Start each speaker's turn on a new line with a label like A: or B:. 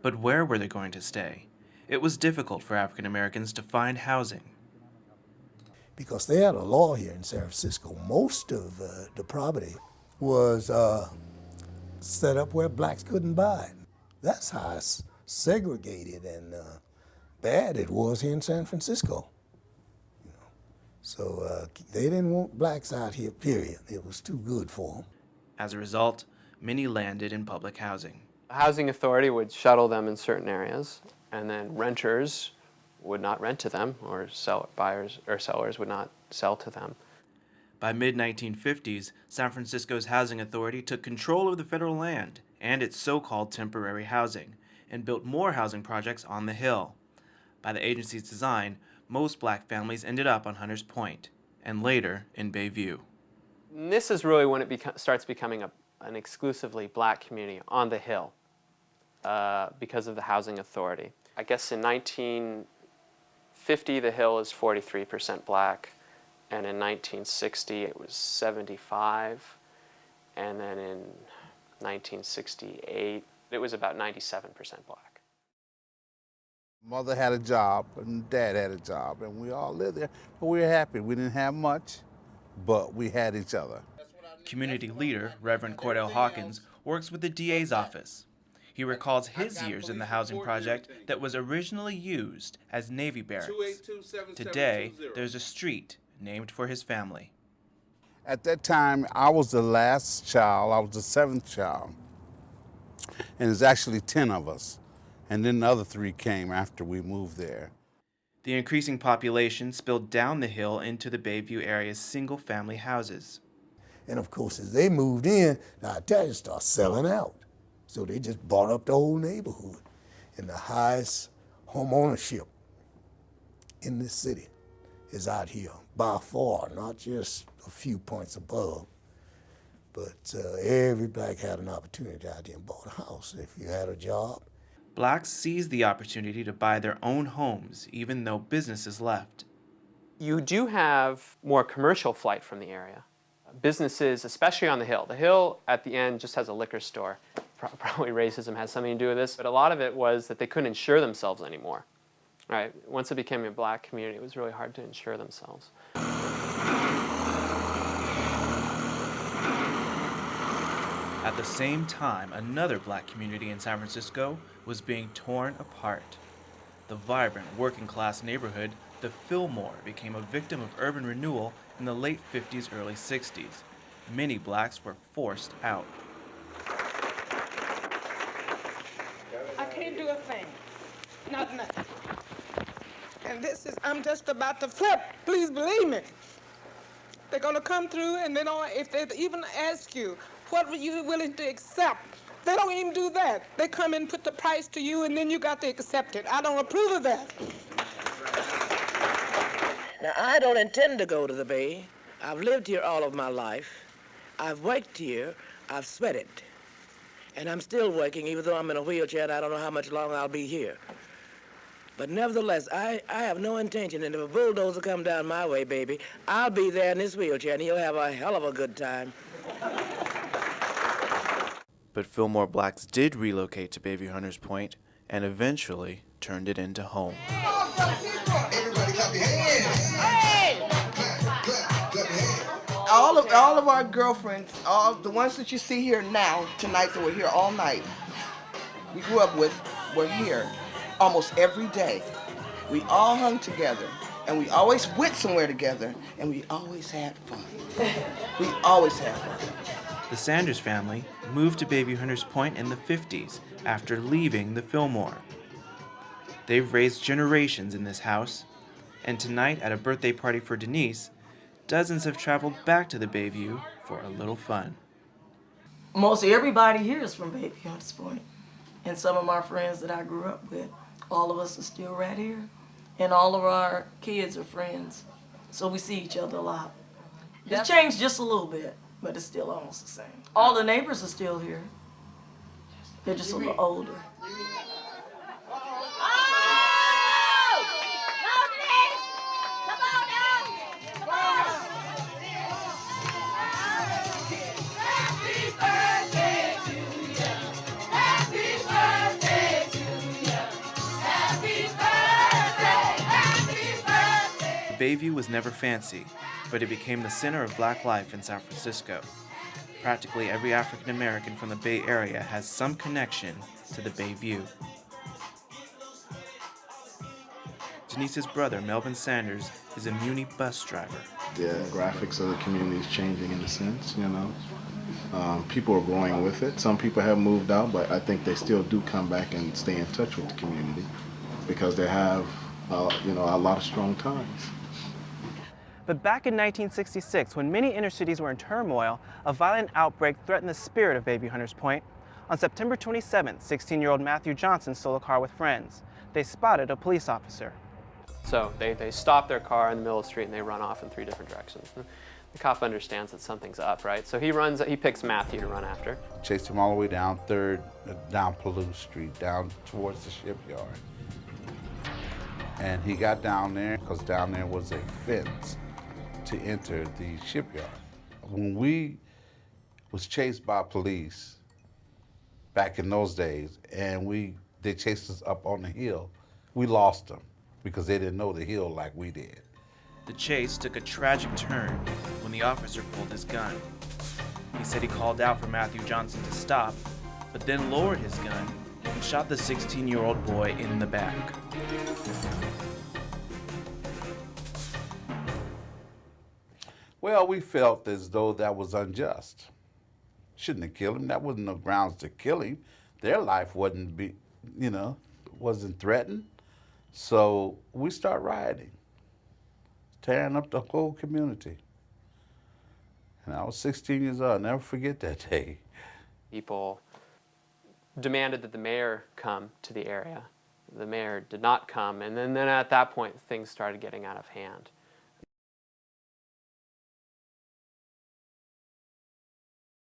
A: But where were they going to stay? It was difficult for African Americans to find housing.
B: Because they had a law here in San Francisco. Most of the property was set up where blacks couldn't buy it. That's how segregated and bad it was here in San Francisco. So they didn't want blacks out here, period. It was too good for them.
A: As a result, many landed in public housing.
C: The housing authority would shuttle them in certain areas, and then renters would not rent to them, or buyers or sellers would not sell to them.
A: By mid-1950s, San Francisco's housing authority took control of the federal land and its so-called temporary housing, and built more housing projects on the Hill. By the agency's design, most black families ended up on Hunters Point, and later in Bayview.
C: And this is really when it starts becoming an exclusively black community on the Hill because of the housing authority. I guess in 1950, the Hill is 43% black, and in 1960, it was 75, and then in 1968, it was about 97% black.
D: Mother had a job, and Dad had a job, and we all lived there, but we were happy. We didn't have much, but we had each other.
A: Community leader Reverend Cordell Hawkins works with the DA's office. He recalls his years in the housing project that was originally used as Navy barracks. Today, there's a street named for his family.
D: At that time, I was the last child. I was the seventh child. And there's actually 10 of us. And then the other 3 came after we moved there.
A: The increasing population spilled down the hill into the Bayview area's single-family houses.
B: And of course, as they moved in, the Italians started selling out. So they just bought up the whole neighborhood. And the highest home ownership in this city is out here, by far, not just a few points above. But every black had an opportunity out there and bought a house if you had a job.
A: Blacks seized the opportunity to buy their own homes, even though businesses left.
C: You do have more commercial flight from the area. Businesses, especially on the Hill. The Hill at the end just has a liquor store. Probably racism has something to do with this, but a lot of it was that they couldn't insure themselves anymore. Right? Once it became a black community, it was really hard to insure themselves.
A: At the same time, another black community in San Francisco was being torn apart. The vibrant working-class neighborhood, the Fillmore, became a victim of urban renewal in the late 50s, early 60s. Many blacks were forced out.
E: I can't do a thing. Nothing. And I'm just about to flip. Please believe me. They're going to come through, and if they even ask you, what were you willing to accept? They don't even do that. They come and put the price to you, and then you got to accept it. I don't approve of that.
F: Now, I don't intend to go to the Bay. I've lived here all of my life. I've worked here. I've sweated. And I'm still working, even though I'm in a wheelchair, and I don't know how much longer I'll be here. But nevertheless, I have no intention, and if a bulldozer come down my way, baby, I'll be there in this wheelchair, and he'll have a hell of a good time.
A: But Fillmore blacks did relocate to Bayview Hunters Point and eventually turned it into home.
G: Everybody clap your hands. Hey! All of our girlfriends, all the ones that you see here now, tonight, that were here all night, we grew up with, were here almost every day. We all hung together, and we always went somewhere together, and we always had fun. We always had fun.
A: The Sanders family moved to Bayview Hunters Point in the 50s after leaving the Fillmore. They've raised generations in this house, and tonight at a birthday party for Denise, dozens have traveled back to the Bayview for a little fun.
H: Mostly everybody here is from Bayview Hunters Point, and some of my friends that I grew up with. All of us are still right here, and all of our kids are friends, so we see each other a lot. It's changed just a little bit, but it's still almost the same. All the neighbors are still here. They're just a little older.
A: Bayview was never fancy, but it became the center of black life in San Francisco. Practically every African American from the Bay Area has some connection to the Bayview. Denise's brother, Melvin Sanders, is a Muni bus driver.
I: The graphics of the community is changing in a sense, you know. People are growing with it. Some people have moved out, but I think they still do come back and stay in touch with the community because they have, a lot of strong ties.
A: But back in 1966, when many inner cities were in turmoil, a violent outbreak threatened the spirit of Bayview Hunters Point. On September 27th, 16-year-old Matthew Johnson stole a car with friends. They spotted a police officer.
C: So they stop their car in the middle of the street and they run off in 3 different directions. The cop understands that something's up, right? So he picks Matthew to run after.
D: Chased him all the way down 3rd, down Palouse Street, down towards the shipyard. And he got down there because down there was a fence to enter the shipyard. When we was chased by police back in those days, and they chased us up on the hill, we lost them because they didn't know the hill like we did.
A: The chase took a tragic turn when the officer pulled his gun. He said he called out for Matthew Johnson to stop, but then lowered his gun and shot the 16-year-old boy in the back.
D: Well, we felt as though that was unjust. Shouldn't have killed him. That wasn't no grounds to kill him. Their life wasn't threatened. So we start rioting, tearing up the whole community. And I was 16 years old. I'll never forget that day.
C: People demanded that the mayor come to the area. The mayor did not come, and then at that point, things started getting out of hand.